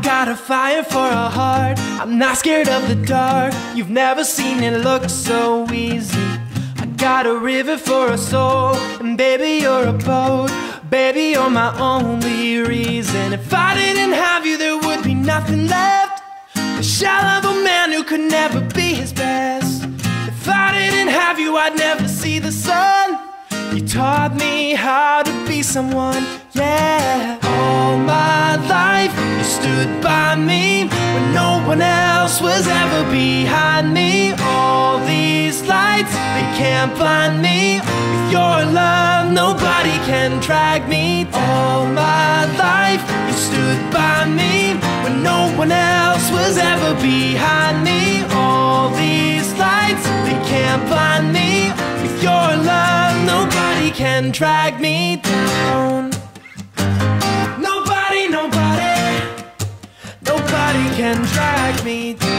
got a fire for a heart, I'm not scared of the dark. You've never seen it look so easy. I got a river for a soul, and baby you're a boat. Baby you're my only reason. If I didn't have you there would be nothing left. The shell of a man who could never be his best. If I didn't have you I'd never see the sun. You taught me how to be someone, yeah. All my life you stood by me when no one else was ever behind me. All these lights, they can't blind me. With your love nobody can drag me down. All my life you stood by me when no one else was ever behind me. All these lights, they can't blind me. With your love nobody can drag me down. Nobody, nobody, nobody can drag me down.